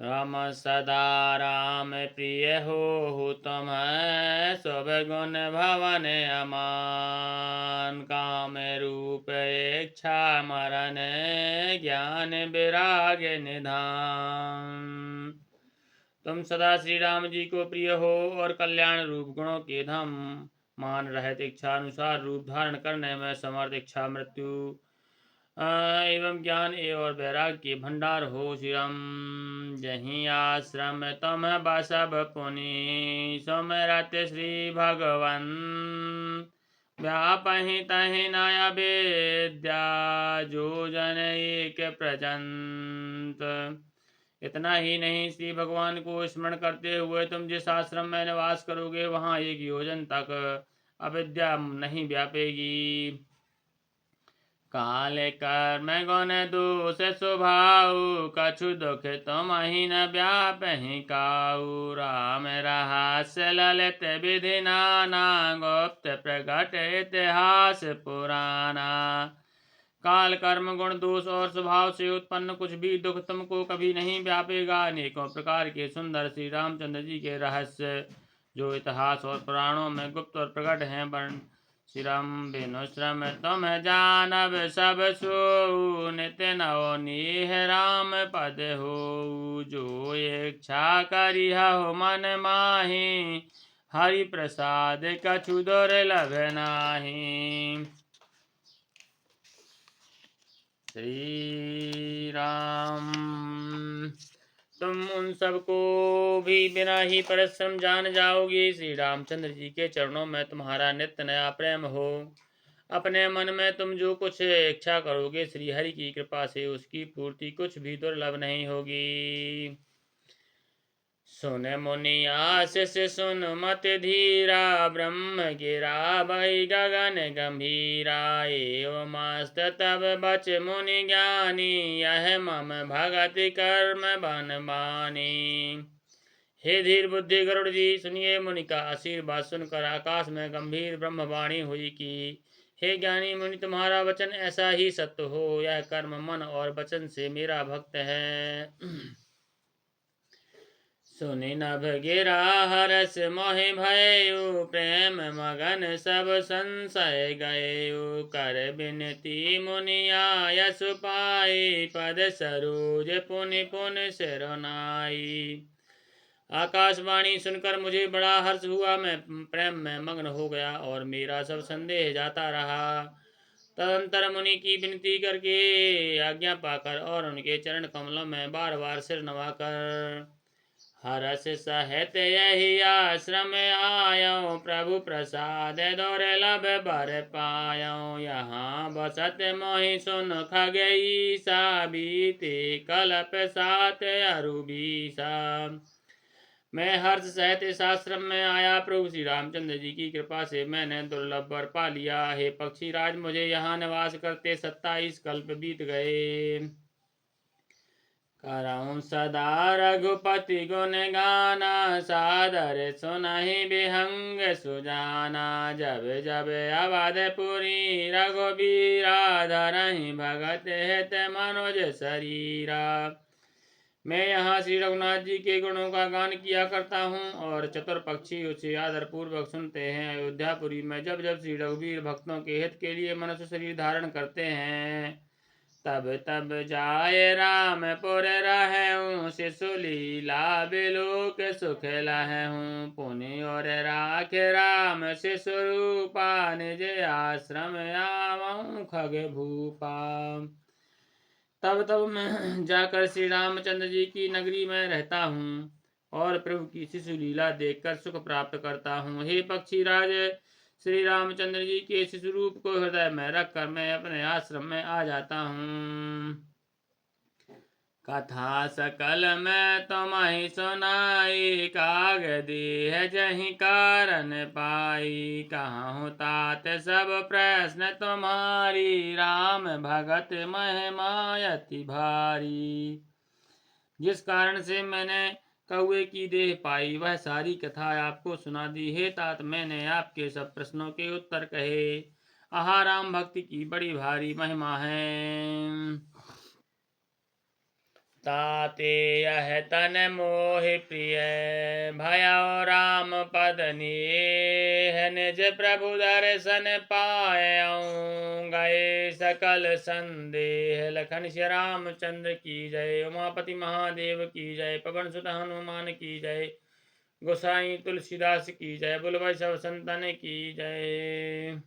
राम सदा राम प्रिय हो तुम सब गुण भवन अमान। काम रूप इच्छा मरण ज्ञान विराग निधान। तुम सदा श्री राम जी को प्रिय हो और कल्याण रूप गुणों के धाम। मान रहित इच्छा अनुसार रूप धारण करने में समर्थ, इच्छा मृत्यु एवं ज्ञान एवं वैराग के भंडार हो। श्री राम जही आश्रम तुम बसब पुनि सोमरत श्री भगवन। व्यापहि तहि नय विद्या जो जन एक प्रजंत। इतना ही नहीं, श्री भगवान को स्मरण करते हुए तुम जिस आश्रम में निवास करोगे वहां 1 योजन तक अविद्या नहीं व्यापेगी। काल कर्म गुण दोष स्वभाव कछु दुख तुम ही न व्यापहि काऊ। राम रहस्य ललित विधि नाना गुप्त प्रकट इतिहास पुराना। काल कर्म गुण दोष और स्वभाव से उत्पन्न कुछ भी दुख तुमको कभी नहीं व्यापेगा। अनेकों प्रकार के सुंदर श्री रामचंद्र जी के रहस्य जो इतिहास और पुराणों में गुप्त और प्रकट हैं, वर्ण श्री राम बिनु श्रम तुम जानब सब सो। नित्य नवनीह राम पद हो जो इच्छा करी हो मन माही। हरि प्रसाद कछु दुर्लभ नाही। श्री राम तुम उन सबको भी बिना ही परिश्रम जान जाओगे। श्री रामचंद्र जी के चरणों में तुम्हारा नित्य नया प्रेम हो। अपने मन में तुम जो कुछ इच्छा करोगे श्री हरि की कृपा से उसकी पूर्ति कुछ भी दुर्लभ नहीं होगी। सुन मुनि आशीष सुन मत धीरा। ब्रह्म गिरा भई गगन गंभीरा। एवं मस्त तब बच मुनि ज्ञानी। यह मम भगत कर्म बन बानी। हे धीर बुद्धि गरुड़ जी, सुनिए मुनि का आशीर्वाद सुनकर आकाश में गंभीर ब्रह्मवाणी हुई कि हे ज्ञानी मुनि, तुम्हारा वचन ऐसा ही सत्य हो। यह कर्म मन और वचन से मेरा भक्त है। सुनि नभ गिरा हरस मोहि भयउ। प्रेम मगन सब संशय गयउ। कर बिनती मुनि आयस पाई। पद सरोज पुनि पुनि सिरनाई। आकाशवाणी सुनकर मुझे बड़ा हर्ष हुआ। मैं प्रेम में मग्न हो गया और मेरा सब संदेह जाता रहा। तदंतर मुनि की विनती करके आज्ञा पाकर और उनके चरण कमलों में बार बार सिर नवाकर हरस सहित यही आश्रम आयो। प्रभु प्रसाद दुर्लभ बर पायो। यहाँ बसत मोहि सुन खगईसा। बीते कल्प सात अरु बीसा। मैं हर्ष सहित इस आश्रम में आया। प्रभु श्री रामचंद्र जी की कृपा से मैंने दुर्लभ वर पा लिया। हे पक्षी राज, मुझे यहाँ निवास करते 27 कल्प बीत गए। करऊं सदा रघुपति गुण गाना। सादर सुनहि विहंग सुजाना। जब जब अवधपुरी रघुबीरा। धरहि भगत हित मनोज शरीरा। मैं यहाँ श्री रघुनाथ जी के गुणों का गान किया करता हूँ और चतुर पक्षी उसे आदर पूर्वक सुनते हैं। अयोध्यापुरी में जब जब श्री रघुवीर भक्तों के हित के लिए मनुष्य शरीर धारण करते हैं, तब तब जाय रामपुर रहूँ। शिशु लीला बिलोक सुख लहूँ। पुनि और राख राम शिशु रूपा। निज आश्रम आवऊँ खग भूपा। तब तब मैं जाकर श्री रामचंद्र जी की नगरी में रहता हूँ और प्रभु की शिशु लीला देखकर सुख प्राप्त करता हूँ। हे पक्षी राज, श्री रामचंद्र जी के शिशु रूप को हृदय में रखकर मैं अपने आश्रम में आ जाता हूँ। कथा सकल मैं तुम्हें सुनाई। कागदेह जहीं कारण पाई। कहूँ तात सब प्रश्न तुम्हारी। राम भगत महिमा अति भारी। जिस कारण से मैंने कौवे की देह पाई वह सारी कथा आपको सुना दी। हे तात, मैंने आपके सब प्रश्नों के उत्तर कहे। आहा, राम भक्ति की बड़ी भारी महिमा है। ताते यह तन मोहि प्रिय भयो राम पद नेह निज प्रभु दर्शन पायऊँ गए सकल संदेह लखन श्री रामचंद्र की जय उमापति महादेव की जय पवन सुत हनुमान की जय गोसाई तुलसीदास की जय बोल भाई सब संतन की जय।